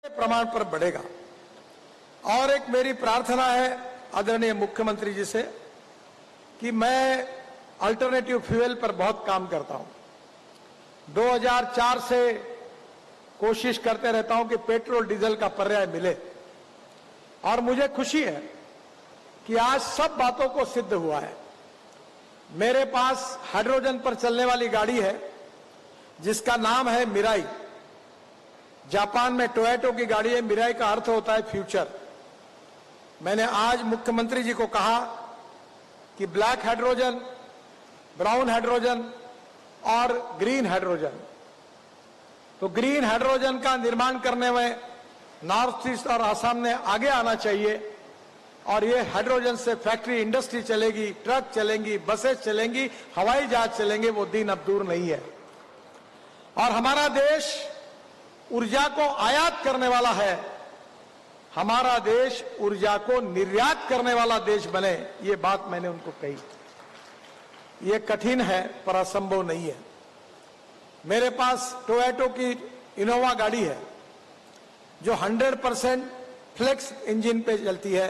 प्रमाण पर बढ़ेगा। और एक मेरी प्रार्थना है आदरणीय मुख्यमंत्री जी से कि मैं अल्टरनेटिव फ्यूल पर बहुत काम करता हूं। 2004 से कोशिश करते रहता हूं कि पेट्रोल डीजल का पर्याय मिले, और मुझे खुशी है कि आज सब बातों को सिद्ध हुआ है। मेरे पास हाइड्रोजन पर चलने वाली गाड़ी है जिसका नाम है मिराई। जापान में टोयोटा की गाड़ी है। मिराई का अर्थ होता है फ्यूचर। मैंने आज मुख्यमंत्री जी को कहा कि ब्लैक हाइड्रोजन, ब्राउन हाइड्रोजन और ग्रीन हाइड्रोजन, तो ग्रीन हाइड्रोजन का निर्माण करने में नॉर्थ ईस्ट और आसाम ने आगे आना चाहिए। और ये हाइड्रोजन से फैक्ट्री इंडस्ट्री चलेगी, ट्रक चलेंगी, बसेस चलेंगी, हवाई जहाज चलेंगे। वो दिन अब दूर नहीं है। और हमारा देश ऊर्जा को आयात करने वाला है, हमारा देश ऊर्जा को निर्यात करने वाला देश बने, ये बात मैंने उनको कही। ये कठिन है पर असंभव नहीं है। मेरे पास टोयोटा की इनोवा गाड़ी है जो 100% फ्लेक्स इंजन पे चलती है,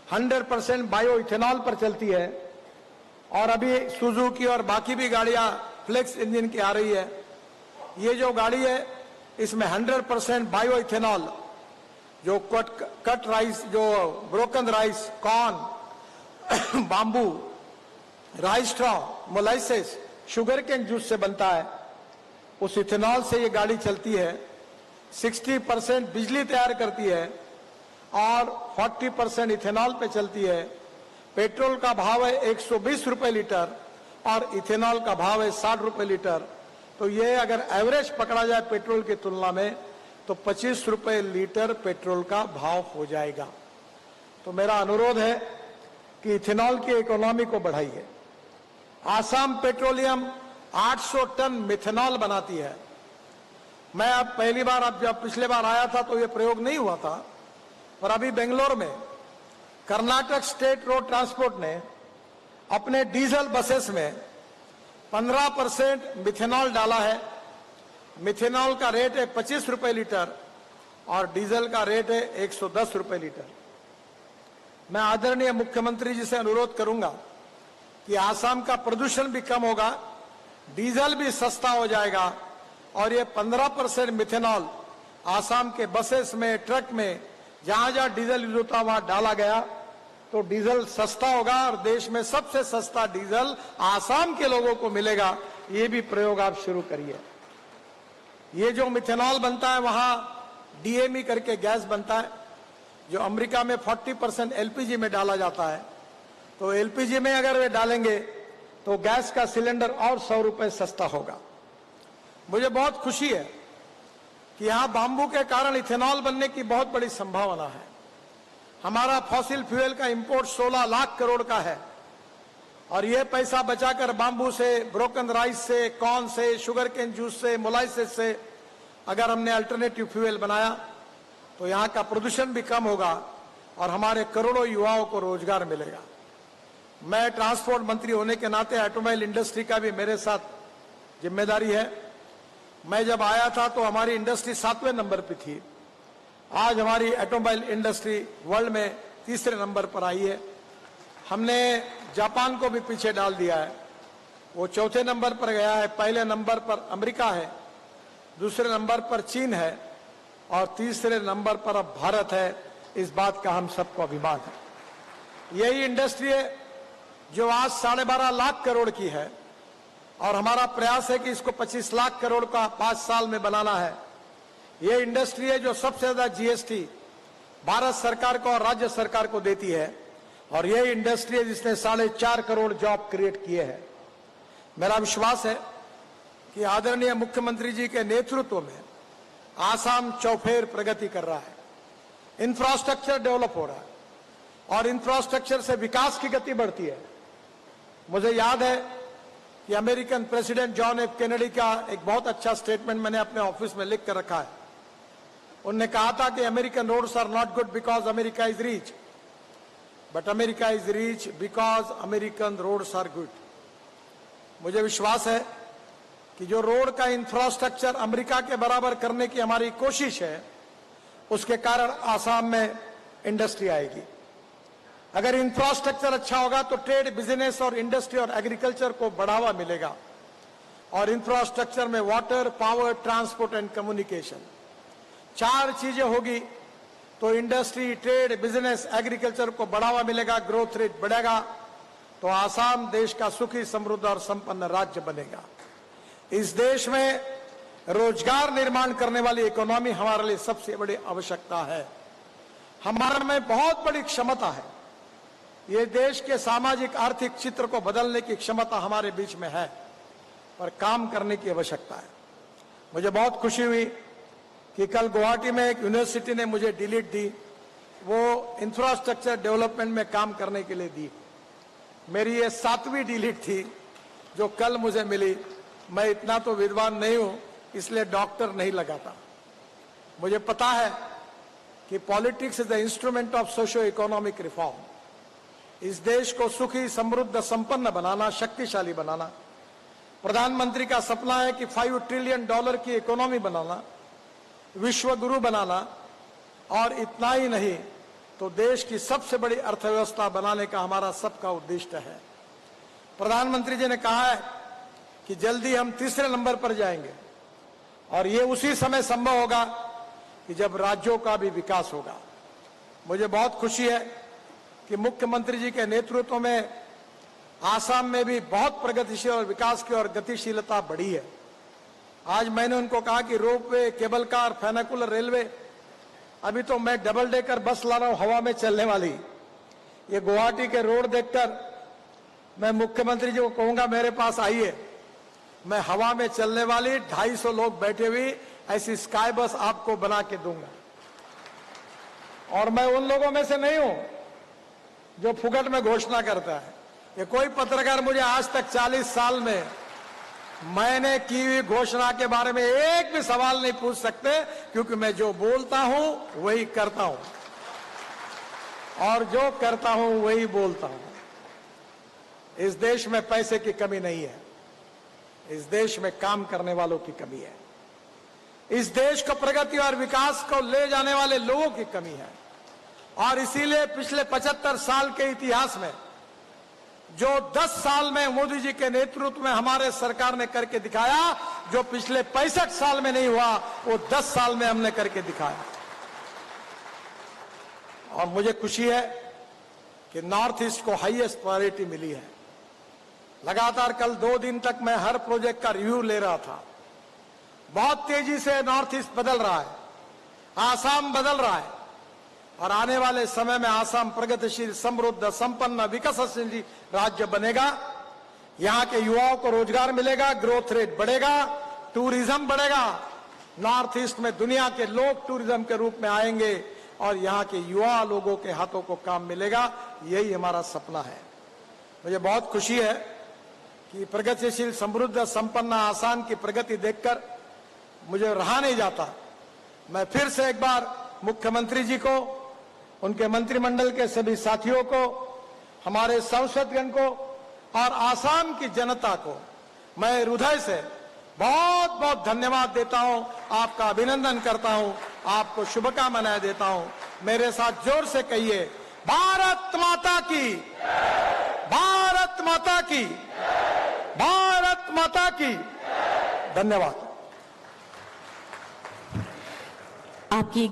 100% बायो इथेनॉल पर चलती है, और अभी सुजुकी और बाकी भी गाड़ियां फ्लेक्स इंजन की आ रही है। ये जो गाड़ी है इसमें 100% बायो इथेनॉल, जो कट राइस, जो broken rice, corn, bamboo, rice straw, molasses, sugar cane juice से बनता है, उस इथेनॉल से ये गाड़ी चलती है। 60% बिजली तैयार करती है और 40% इथेनॉल पे चलती है। पेट्रोल का भाव है 120 रुपए लीटर और इथेनॉल का भाव है 60 रुपए लीटर। तो ये अगर एवरेज पकड़ा जाए पेट्रोल की तुलना में तो 25 रुपए लीटर पेट्रोल का भाव हो जाएगा। तो मेरा अनुरोध है कि इथेनॉल की इकोनॉमी को बढ़ाइए। आसाम पेट्रोलियम 800 टन मिथेनॉल बनाती है। मैं अब पहली बार, अब जब पिछले बार आया था तो ये प्रयोग नहीं हुआ था, पर अभी बेंगलोर में कर्नाटक स्टेट रोड ट्रांसपोर्ट ने अपने डीजल बसेस में 15% मिथेनॉल डाला है। मिथेनॉल का रेट है 25 रुपए लीटर और डीजल का रेट है 110 रुपए लीटर। मैं आदरणीय मुख्यमंत्री जी से अनुरोध करूंगा कि आसाम का प्रदूषण भी कम होगा, डीजल भी सस्ता हो जाएगा, और ये 15% मिथेनॉल आसाम के बसेस में, ट्रक में, जहां जहां डीजल यूज होता वहां डाला गया तो डीजल सस्ता होगा और देश में सबसे सस्ता डीजल आसाम के लोगों को मिलेगा। ये भी प्रयोग आप शुरू करिए। ये जो मिथेनॉल बनता है वहां डीएमई करके गैस बनता है, जो अमेरिका में 40% एलपीजी में डाला जाता है। तो एलपीजी में अगर वे डालेंगे तो गैस का सिलेंडर और 100 रुपए सस्ता होगा। मुझे बहुत खुशी है कि यहां बांबू के कारण इथेनॉल बनने की बहुत बड़ी संभावना है। हमारा फॉसिल फ्यूल का इंपोर्ट 16 लाख करोड़ का है, और यह पैसा बचाकर बांबू से, ब्रोकन राइस से, कॉर्न से, शुगर केन जूस से, मोलाइसेस से अगर हमने अल्टरनेटिव फ्यूल बनाया तो यहां का प्रदूषण भी कम होगा और हमारे करोड़ों युवाओं को रोजगार मिलेगा। मैं ट्रांसपोर्ट मंत्री होने के नाते ऑटोमोबाइल इंडस्ट्री का भी मेरे साथ जिम्मेदारी है। मैं जब आया था तो हमारी इंडस्ट्री 7वें नंबर पे थी। आज हमारी ऑटोमोबाइल इंडस्ट्री वर्ल्ड में 3रे नंबर पर आई है। हमने जापान को भी पीछे डाल दिया है, वो 4थे नंबर पर गया है। पहले नंबर पर अमेरिका है, दूसरे नंबर पर चीन है और 3रे नंबर पर अब भारत है। इस बात का हम सबको अभिमान है। यही इंडस्ट्री है जो आज 12.5 लाख करोड़ की है, और हमारा प्रयास है कि इसको 25 लाख करोड़ का 5 साल में बनाना है। ये इंडस्ट्री है जो सबसे ज्यादा जीएसटी भारत सरकार को और राज्य सरकार को देती है, और यही इंडस्ट्री है जिसने 4.5 करोड़ जॉब क्रिएट किए हैं। मेरा विश्वास है कि आदरणीय मुख्यमंत्री जी के नेतृत्व में आसाम चौफेर प्रगति कर रहा है। इंफ्रास्ट्रक्चर डेवलप हो रहा है और इंफ्रास्ट्रक्चर से विकास की गति बढ़ती है। मुझे याद है कि American president John F Kennedy का एक बहुत अच्छा स्टेटमेंट मैंने अपने ऑफिस में लिख कर रखा है। उन्होंने कहा था कि American roads are not good because America is rich, but America is rich because American roads are good. मुझे विश्वास है कि जो रोड का इंफ्रास्ट्रक्चर अमेरिका के बराबर करने की हमारी कोशिश है, उसके कारण आसाम में इंडस्ट्री आएगी। अगर इंफ्रास्ट्रक्चर अच्छा होगा तो ट्रेड, बिजनेस और इंडस्ट्री और एग्रीकल्चर को बढ़ावा मिलेगा। और इंफ्रास्ट्रक्चर में water, power, transport and communication, 4 चीजें होगी तो इंडस्ट्री, ट्रेड, बिजनेस, एग्रीकल्चर को बढ़ावा मिलेगा, ग्रोथ रेट बढ़ेगा, तो आसाम देश का सुखी, समृद्ध और संपन्न राज्य बनेगा। इस देश में रोजगार निर्माण करने वाली इकोनॉमी हमारे लिए सबसे बड़ी आवश्यकता है। हमारे में बहुत बड़ी क्षमता है। ये देश के सामाजिक आर्थिक चित्र को बदलने की क्षमता हमारे बीच में है, पर काम करने की आवश्यकता है। मुझे बहुत खुशी हुई कि कल गुवाहाटी में एक यूनिवर्सिटी ने मुझे डिलीट दी, वो इंफ्रास्ट्रक्चर डेवलपमेंट में काम करने के लिए दी। मेरी ये 7वीं डिलीट थी जो कल मुझे मिली। मैं इतना तो विद्वान नहीं हूं, इसलिए डॉक्टर नहीं लगाता। मुझे पता है कि politics is the instrument of socio economic reform. इस देश को सुखी, समृद्ध, संपन्न बनाना, शक्तिशाली बनाना। प्रधानमंत्री का सपना है कि $5 ट्रिलियन की इकोनॉमी बनाना, विश्व गुरु बनाना, और इतना ही नहीं तो देश की सबसे बड़ी अर्थव्यवस्था बनाने का हमारा सबका उद्देश्य है। प्रधानमंत्री जी ने कहा है कि जल्दी हम 3रे नंबर पर जाएंगे, और ये उसी समय संभव होगा कि जब राज्यों का भी विकास होगा। मुझे बहुत खुशी है कि मुख्यमंत्री जी के नेतृत्व में आसाम में भी बहुत प्रगतिशील और विकास की और गतिशीलता बढ़ी है। आज मैंने उनको कहा कि रोपवे, केबल कार, फेनाकुलर रेलवे, अभी तो मैं डबल डेकर बस ला रहा हूं हवा में चलने वाली। ये गुवाहाटी के रोड देखकर मैं मुख्यमंत्री जी को कहूंगा मेरे पास आइए, मैं हवा में चलने वाली 250 लोग बैठे हुई ऐसी स्काई बस आपको बना के दूंगा। और मैं उन लोगों में से नहीं हूं जो फुकट में घोषणा करता है। ये कोई पत्रकार मुझे आज तक 40 साल में मैंने की हुई घोषणा के बारे में एक भी सवाल नहीं पूछ सकते, क्योंकि मैं जो बोलता हूं वही करता हूं, और जो करता हूं वही बोलता हूं। इस देश में पैसे की कमी नहीं है, इस देश में काम करने वालों की कमी है। इस देश को प्रगति और विकास को ले जाने वाले लोगों की कमी है। और इसीलिए पिछले 75 साल के इतिहास में जो 10 साल में मोदी जी के नेतृत्व में हमारे सरकार ने करके दिखाया, जो पिछले 65 साल में नहीं हुआ, वो 10 साल में हमने करके दिखाया। और मुझे खुशी है कि नॉर्थ ईस्ट को हाईएस्ट प्रायोरिटी मिली है। लगातार कल 2 दिन तक मैं हर प्रोजेक्ट का रिव्यू ले रहा था। बहुत तेजी से नॉर्थ ईस्ट बदल रहा है, आसाम बदल रहा है, और आने वाले समय में आसाम प्रगतिशील, समृद्ध, संपन्न, विकसनशील राज्य बनेगा। यहाँ के युवाओं को रोजगार मिलेगा, ग्रोथ रेट बढ़ेगा, टूरिज्म बढ़ेगा। नॉर्थ ईस्ट में दुनिया के लोग टूरिज्म के रूप में आएंगे और यहाँ के युवा लोगों के हाथों को काम मिलेगा। यही हमारा सपना है। मुझे बहुत खुशी है कि प्रगतिशील, समृद्ध, संपन्न आसाम की प्रगति देखकर मुझे रहा नहीं जाता। मैं फिर से एक बार मुख्यमंत्री जी को, उनके मंत्रिमंडल के सभी साथियों को, हमारे सांसदगण को और आसाम की जनता को मैं हृदय से बहुत बहुत धन्यवाद देता हूं, आपका अभिनंदन करता हूं, आपको शुभकामनाएं देता हूं। मेरे साथ जोर से कहिए, भारत माता की, भारत माता की, भारत माता की। धन्यवाद। आपकी